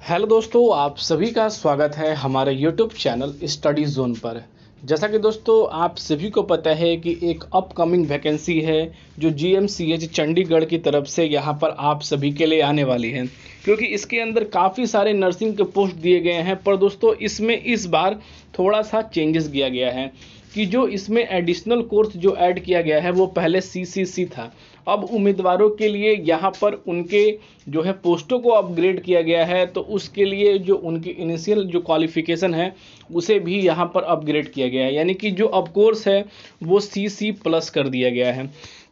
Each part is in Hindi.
हेलो दोस्तों, आप सभी का स्वागत है हमारे यूट्यूब चैनल स्टडी जोन पर। जैसा कि दोस्तों आप सभी को पता है कि एक अपकमिंग वैकेंसी है जो जीएमसीएच चंडीगढ़ की तरफ से यहाँ पर आप सभी के लिए आने वाली है, क्योंकि इसके अंदर काफ़ी सारे नर्सिंग के पोस्ट दिए गए हैं। पर दोस्तों इसमें इस बार थोड़ा सा चेंजेस किया गया है कि जो इसमें एडिशनल कोर्स जो ऐड किया गया है वो पहले सीसीसी था। अब उम्मीदवारों के लिए यहाँ पर उनके जो है पोस्टों को अपग्रेड किया गया है, तो उसके लिए जो उनकी इनिशियल जो क्वालिफिकेशन है उसे भी यहाँ पर अपग्रेड किया गया है, यानी कि जो अब कोर्स है वो सीसी प्लस कर दिया गया है।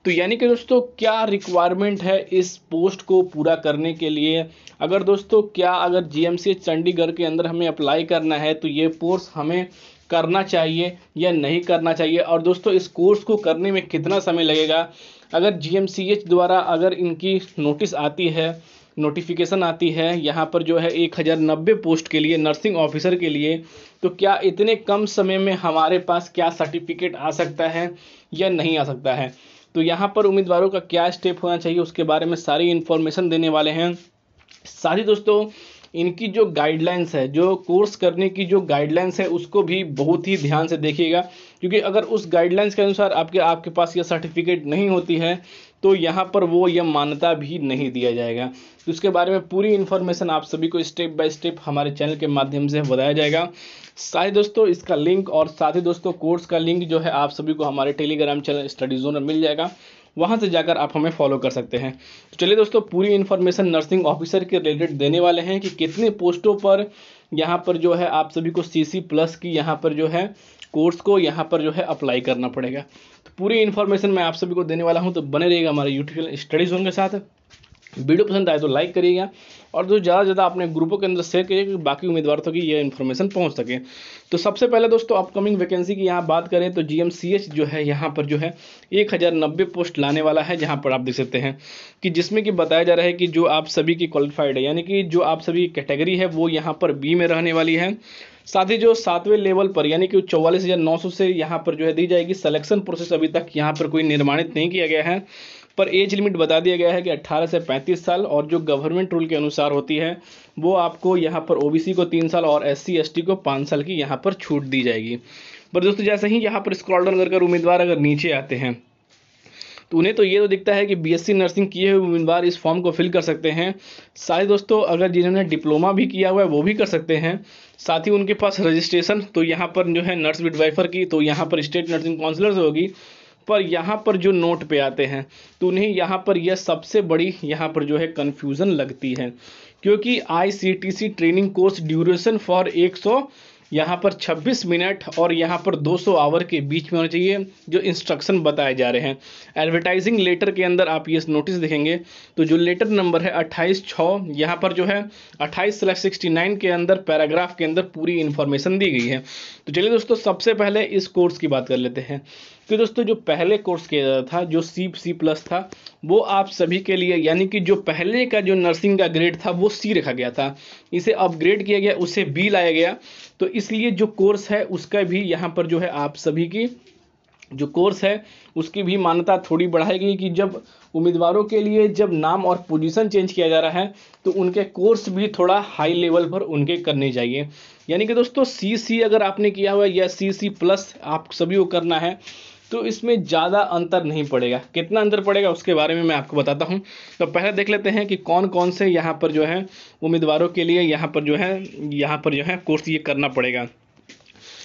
तो यानी कि दोस्तों क्या रिक्वायरमेंट है इस पोस्ट को पूरा करने के लिए, अगर जीएमसी चंडीगढ़ के अंदर हमें अप्लाई करना है तो ये कोर्स हमें करना चाहिए या नहीं करना चाहिए, और दोस्तों इस कोर्स को करने में कितना समय लगेगा। अगर जीएमसीएच द्वारा अगर इनकी नोटिस आती है, नोटिफिकेशन आती है यहाँ पर जो है 1090 पोस्ट के लिए, नर्सिंग ऑफिसर के लिए, तो क्या इतने कम समय में हमारे पास क्या सर्टिफिकेट आ सकता है या नहीं आ सकता है। तो यहाँ पर उम्मीदवारों का क्या स्टेप होना चाहिए उसके बारे में सारी इन्फॉर्मेशन देने वाले हैं। साथ ही दोस्तों इनकी जो गाइडलाइंस है, जो कोर्स करने की जो गाइडलाइंस है उसको भी बहुत ही ध्यान से देखिएगा, क्योंकि अगर उस गाइडलाइंस के अनुसार आपके पास यह सर्टिफिकेट नहीं होती है तो यहाँ पर वो यह मान्यता भी नहीं दिया जाएगा। तो उसके बारे में पूरी इन्फॉर्मेशन आप सभी को स्टेप बाय स्टेप हमारे चैनल के माध्यम से बताया जाएगा। साथ ही दोस्तों इसका लिंक और साथ ही दोस्तों कोर्स का लिंक जो है आप सभी को हमारे टेलीग्राम चैनल स्टडी जोन में मिल जाएगा, वहाँ से जाकर आप हमें फॉलो कर सकते हैं। तो चलिए दोस्तों पूरी इन्फॉर्मेशन नर्सिंग ऑफिसर के रिलेटेड देने वाले हैं कि कितने पोस्टों पर यहाँ पर जो है आप सभी को सीसी प्लस की यहाँ पर जो है कोर्स को यहाँ पर जो है अप्लाई करना पड़ेगा। तो पूरी इन्फॉर्मेशन मैं आप सभी को देने वाला हूँ, तो बने रहिएगा हमारे यूट्यूब स्टडी जोन के साथ। वीडियो पसंद आए तो लाइक करिएगा और जो ज़्यादा से ज़्यादा अपने ग्रुपों के अंदर शेयर करिएगा कि बाकी उम्मीदवारों तक ये इन्फॉर्मेशन पहुंच सके। तो सबसे पहले दोस्तों अपकमिंग वैकेंसी की यहाँ बात करें तो जीएमसीएच जो है यहाँ पर जो है 1090 पोस्ट लाने वाला है, जहाँ पर आप देख सकते हैं कि जिसमें कि बताया जा रहा है कि जो आप सभी की क्वालिफाइड है, यानी कि जो आप सभी कैटेगरी है वो यहाँ पर बी में रहने वाली है। साथ ही जो 7वें लेवल पर यानी कि 44,900 से यहाँ पर जो है दी जाएगी। सिलेक्शन प्रोसेस अभी तक यहाँ पर कोई निर्माणित नहीं किया गया है, पर एज लिमिट बता दिया गया है कि 18 से 35 साल, और जो गवर्नमेंट रूल के अनुसार होती है वो आपको यहाँ पर ओबीसी को 3 साल और एससी एसटी को 5 साल की यहाँ पर छूट दी जाएगी। पर दोस्तों जैसे ही यहाँ पर स्क्रॉल डाउन कर उम्मीदवार अगर नीचे आते हैं तो उन्हें तो ये तो दिखता है कि बीएससी नर्सिंग किए हुए उम्मीदवार इस फॉर्म को फिल कर सकते हैं। साथ ही दोस्तों अगर जिन्होंने डिप्लोमा भी किया हुआ है वो भी कर सकते हैं। साथ ही उनके पास रजिस्ट्रेशन तो यहाँ पर जो है नर्स मिडवाइफर की तो यहाँ पर स्टेट नर्सिंग काउंसलर से होगी। पर यहाँ पर जो नोट पे आते हैं तो उन्हें यहाँ पर यह सबसे बड़ी यहाँ पर जो है कन्फ्यूज़न लगती है, क्योंकि ICTC training course duration for 100 यहाँ पर 26 मिनट और यहाँ पर 200 आवर के बीच में होना चाहिए, जो इंस्ट्रक्शन बताए जा रहे हैं। एडवर्टाइजिंग लेटर के अंदर आप ये नोटिस देखेंगे तो जो लेटर नंबर है 28/6 यहाँ पर जो है 28/69 के अंदर पैराग्राफ के अंदर पूरी इन्फॉर्मेशन दी गई है। तो चलिए दोस्तों सबसे पहले इस कोर्स की बात कर लेते हैं। तो दोस्तों जो पहले कोर्स किया जाता था जो सी प्लस था वो आप सभी के लिए, यानी कि जो पहले का जो नर्सिंग का ग्रेड था वो सी रखा गया था, इसे अपग्रेड किया गया, उसे बी लाया गया। तो इसलिए जो कोर्स है उसका भी यहाँ पर जो है आप सभी की जो कोर्स है उसकी भी मान्यता थोड़ी बढ़ाएगी कि जब उम्मीदवारों के लिए जब नाम और पोजीशन चेंज किया जा रहा है तो उनके कोर्स भी थोड़ा हाई लेवल पर उनके करने चाहिए। यानी कि दोस्तों सी अगर आपने किया हुआ है या सी प्लस आप सभी को करना है तो इसमें ज़्यादा अंतर नहीं पड़ेगा। कितना अंतर पड़ेगा उसके बारे में मैं आपको बताता हूं। तो पहले देख लेते हैं कि कौन कौन से यहाँ पर जो है उम्मीदवारों के लिए यहाँ पर जो है कोर्स ये करना पड़ेगा।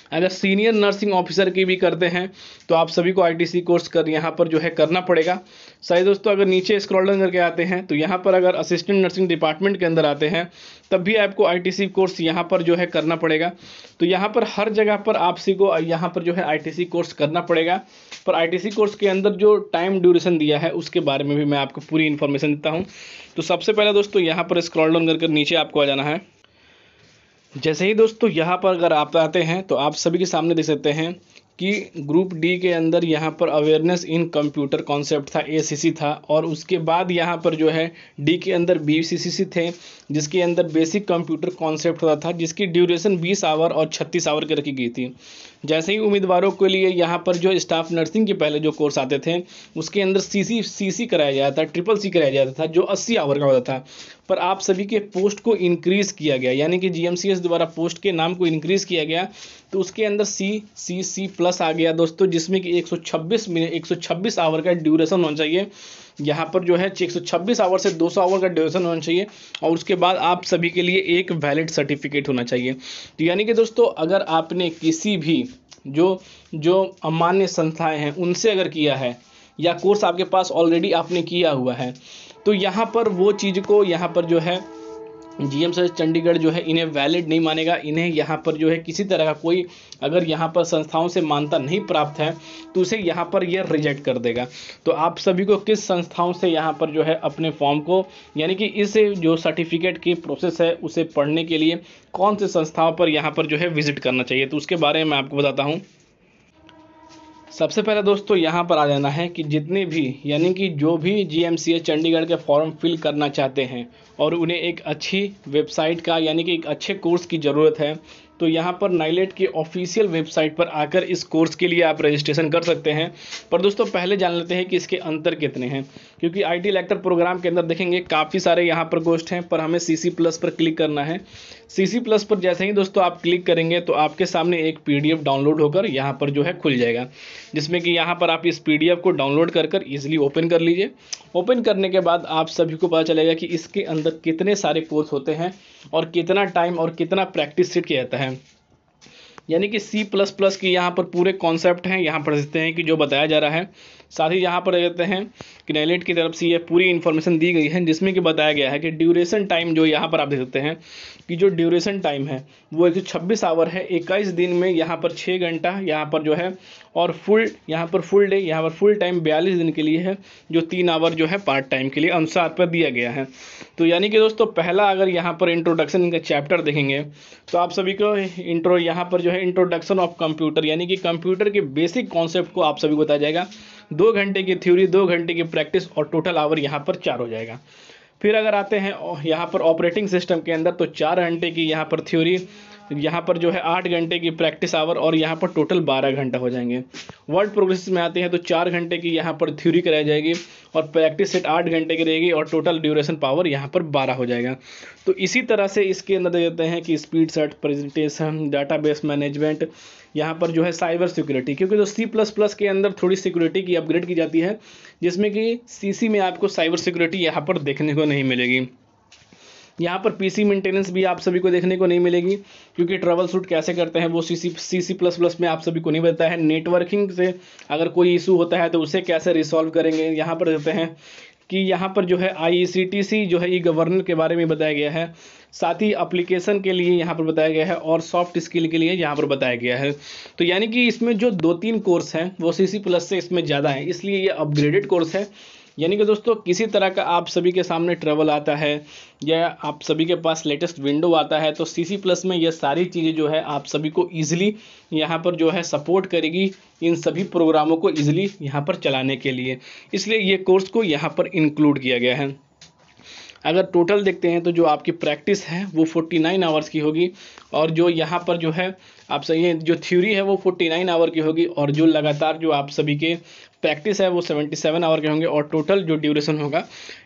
अगर सीनियर नर्सिंग ऑफिसर की भी करते हैं तो आप सभी को आईटीसी कोर्स यहाँ पर जो है करना पड़ेगा। सही दोस्तों अगर नीचे स्क्रॉल डाउन करके आते हैं तो यहाँ पर अगर असिस्टेंट नर्सिंग डिपार्टमेंट के अंदर आते हैं तब भी आपको आईटीसी कोर्स यहाँ पर जो है करना पड़ेगा। तो यहाँ पर हर जगह पर आप सभी को यहाँ पर जो है आईटीसी कोर्स करना पड़ेगा। पर आईटीसी कोर्स के अंदर जो टाइम ड्यूरेशन दिया है उसके बारे में भी मैं आपको पूरी इन्फॉर्मेशन देता हूँ। तो सबसे पहले दोस्तों यहाँ पर स्क्रॉल डाउन करके नीचे आपको आ जाना है। जैसे ही दोस्तों यहाँ पर अगर आप आते हैं तो आप सभी के सामने देख सकते हैं कि ग्रुप डी के अंदर यहाँ पर अवेयरनेस इन कंप्यूटर कॉन्सेप्ट था, एसीसी था, और उसके बाद यहाँ पर जो है डी के अंदर बीसीसी थे। जिसके अंदर बेसिक कंप्यूटर कॉन्सेप्ट होता था, जिसकी ड्यूरेशन 20 आवर और 36 आवर की रखी गई थी। जैसे ही उम्मीदवारों के लिए यहाँ पर जो स्टाफ नर्सिंग के पहले जो कोर्स आते थे उसके अंदर सीसी कराया जाता था, ट्रिपल सी कराया जाता था, जो 80 आवर का होता था। पर आप सभी के पोस्ट को इंक्रीज़ किया गया, यानी कि जीएमसीएच द्वारा पोस्ट के नाम को इंक्रीज़ किया गया, तो उसके अंदर सी प्लस आ गया दोस्तों, जिसमें कि 126 आवर का ड्यूरेशन होना चाहिए। यहाँ पर जो है 126 आवर से 200 आवर का ड्यूरेशन होना चाहिए, और उसके बाद आप सभी के लिए एक वैलिड सर्टिफिकेट होना चाहिए। तो यानी कि दोस्तों, अगर आपने किसी भी जो अमान्य संस्थाएं हैं उनसे अगर किया है, या कोर्स आपके पास ऑलरेडी आपने किया हुआ है, तो यहाँ पर वो चीज़ को यहाँ पर जो है जीएमसीएच चंडीगढ़ जो है इन्हें वैलिड नहीं मानेगा। इन्हें यहाँ पर जो है किसी तरह का कोई अगर यहाँ पर संस्थाओं से मान्यता नहीं प्राप्त है तो उसे यहाँ पर यह रिजेक्ट कर देगा। तो आप सभी को किस संस्थाओं से यहाँ पर जो है अपने फॉर्म को, यानी कि इस जो सर्टिफिकेट की प्रोसेस है उसे पढ़ने के लिए कौन से संस्थाओं पर यहाँ पर जो है विजिट करना चाहिए, तो उसके बारे में मैं आपको बताता हूँ। सबसे पहले दोस्तों यहाँ पर आ जाना है कि जितने भी, यानी कि जो भी जीएमसीएच चंडीगढ़ के फॉर्म फिल करना चाहते हैं और उन्हें एक अच्छी वेबसाइट का, यानी कि एक अच्छे कोर्स की ज़रूरत है, तो यहाँ पर नाइलेट की ऑफिशियल वेबसाइट पर आकर इस कोर्स के लिए आप रजिस्ट्रेशन कर सकते हैं। पर दोस्तों पहले जान लेते हैं कि इसके अंतर कितने हैं, क्योंकि आईटी लेक्चर प्रोग्राम के अंदर देखेंगे काफ़ी सारे यहाँ पर कोर्स हैं, पर हमें सीसी प्लस पर क्लिक करना है। सीसी प्लस पर जैसे ही दोस्तों आप क्लिक करेंगे तो आपके सामने एक पीडीएफ डाउनलोड होकर यहाँ पर जो है खुल जाएगा, जिसमें कि यहाँ पर आप इस पीडीएफ को डाउनलोड कर ईजिली ओपन कर लीजिए। ओपन करने के बाद आप सभी को पता चलेगा कि इसके अंदर कितने सारे कोर्स होते हैं और कितना टाइम और कितना प्रैक्टिस सेट किया जाता है। यानी कि C++ की यहाँ पर पूरे कॉन्सेप्ट हैं, यहाँ पर देखते हैं कि जो बताया जा रहा है। साथ ही यहाँ पर देखते हैं कि नाइलेट की तरफ से ये पूरी इन्फॉर्मेशन दी गई है, जिसमें कि बताया गया है कि ड्यूरेशन टाइम जो यहाँ पर आप देख सकते हैं कि जो ड्यूरेशन टाइम है वो 126 आवर है। 21 दिन में यहाँ पर 6 घंटा यहाँ पर जो है, और यहाँ पर फुल डे, यहाँ पर फुल टाइम 42 दिन के लिए है, जो 3 आवर जो है पार्ट टाइम के लिए अनुसार पर दिया गया है। तो यानी कि दोस्तों पहला अगर यहाँ पर इंट्रोडक्शन इनका चैप्टर देखेंगे तो आप सभी को यहाँ पर जो है इंट्रोडक्शन ऑफ कंप्यूटर, यानी कि कंप्यूटर के बेसिक कॉन्सेप्ट को आप सभी को बताया जाएगा। 2 घंटे की थ्योरी, 2 घंटे की प्रैक्टिस, और टोटल आवर यहाँ पर 4 हो जाएगा। फिर अगर आते हैं यहाँ पर ऑपरेटिंग सिस्टम के अंदर, तो 4 घंटे की यहाँ पर थ्योरी, यहाँ पर जो है 8 घंटे की प्रैक्टिस आवर, और यहाँ पर टोटल 12 घंटा हो जाएंगे। वर्ड प्रोसेस में आते हैं तो 4 घंटे की यहाँ पर थ्योरी कराई जाएगी और प्रैक्टिस सेट 8 घंटे की रहेगी, और टोटल ड्यूरेशन पावर यहाँ पर 12 हो जाएगा। तो इसी तरह से इसके अंदर देते हैं कि speed set, presentation, database management, यहाँ पर जो है साइबर सिक्योरिटी, क्योंकि जो C++ के अंदर थोड़ी सिक्योरिटी की अपग्रेड की जाती है, जिसमें कि सीसी में आपको साइबर सिक्योरिटी यहाँ पर देखने को नहीं मिलेगी। यहाँ पर पीसी मेंटेनेंस भी आप सभी को देखने को नहीं मिलेगी, क्योंकि ट्रबल शूट कैसे करते हैं वो C++ में आप सभी को नहीं बताया है। नेटवर्किंग से अगर कोई इशू होता है तो उसे कैसे रिसॉल्व करेंगे, यहाँ पर देते हैं कि यहाँ पर जो है IECTC जो है ई गवर्नर के बारे में बताया गया है। साथ ही एप्लीकेशन के लिए यहाँ पर बताया गया है, और सॉफ्ट स्किल के लिए यहाँ पर बताया गया है। तो यानी कि इसमें जो 2-3 कोर्स हैं वो C++ से इसमें ज़्यादा है, इसलिए ये अपग्रेडेड कोर्स है। यानी कि दोस्तों किसी तरह का आप सभी के सामने ट्रबल आता है या आप सभी के पास लेटेस्ट विंडो आता है, तो C++ में ये सारी चीज़ें जो है आप सभी को ईजिली यहाँ पर जो है सपोर्ट करेगी इन सभी प्रोग्रामों को ईजिली यहाँ पर चलाने के लिए, इसलिए ये कोर्स को यहाँ पर इंक्लूड किया गया है। अगर टोटल देखते हैं तो जो आपकी प्रैक्टिस है वो 49 आवर्स की होगी, और जो यहाँ पर जो है आप सही जो थ्योरी है वो 49 आवर की होगी, और जो लगातार जो आप सभी के प्रैक्टिस है वो 77 आवर के होंगे, और टोटल जो ड्यूरेशन होगा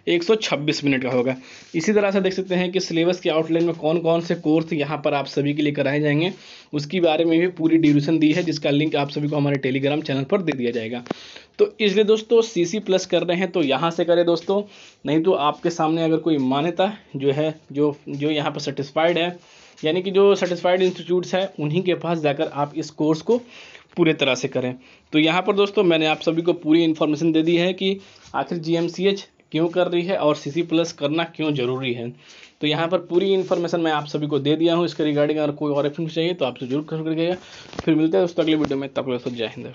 126 मिनट का होगा। इसी तरह से देख सकते हैं कि सिलेबस के आउटलाइन में कौन कौन से कोर्स यहाँ पर आप सभी के लिए कराए जाएंगे, उसके बारे में भी पूरी ड्यूरेशन दी है, जिसका लिंक आप सभी को हमारे टेलीग्राम चैनल पर दे दिया जाएगा। तो इसलिए दोस्तों C++ कर रहे हैं तो यहाँ से करें दोस्तों, नहीं तो आपके सामने अगर कोई मान्यता जो है जो यहाँ पर सेटिस्फाइड है, यानी कि जो सेटिस्फाइड इंस्टीट्यूट्स हैं उन्हीं के पास जाकर आप इस कोर्स को पूरे तरह से करें। तो यहाँ पर दोस्तों मैंने आप सभी को पूरी इन्फॉर्मेशन दे दी है कि आखिर GMCH क्यों कर रही है और C++ करना क्यों ज़रूरी है। तो यहाँ पर पूरी इन्फॉर्मेशन मैं आप सभी को दे दिया हूँ। इसके रिगार्डिंग अगर कोई और इन्फॉर्मेशन चाहिए तो आपसे जरूर कर करिएगा। फिर मिलते हैं दोस्तों अगले वीडियो में, तब तक जय हिंद।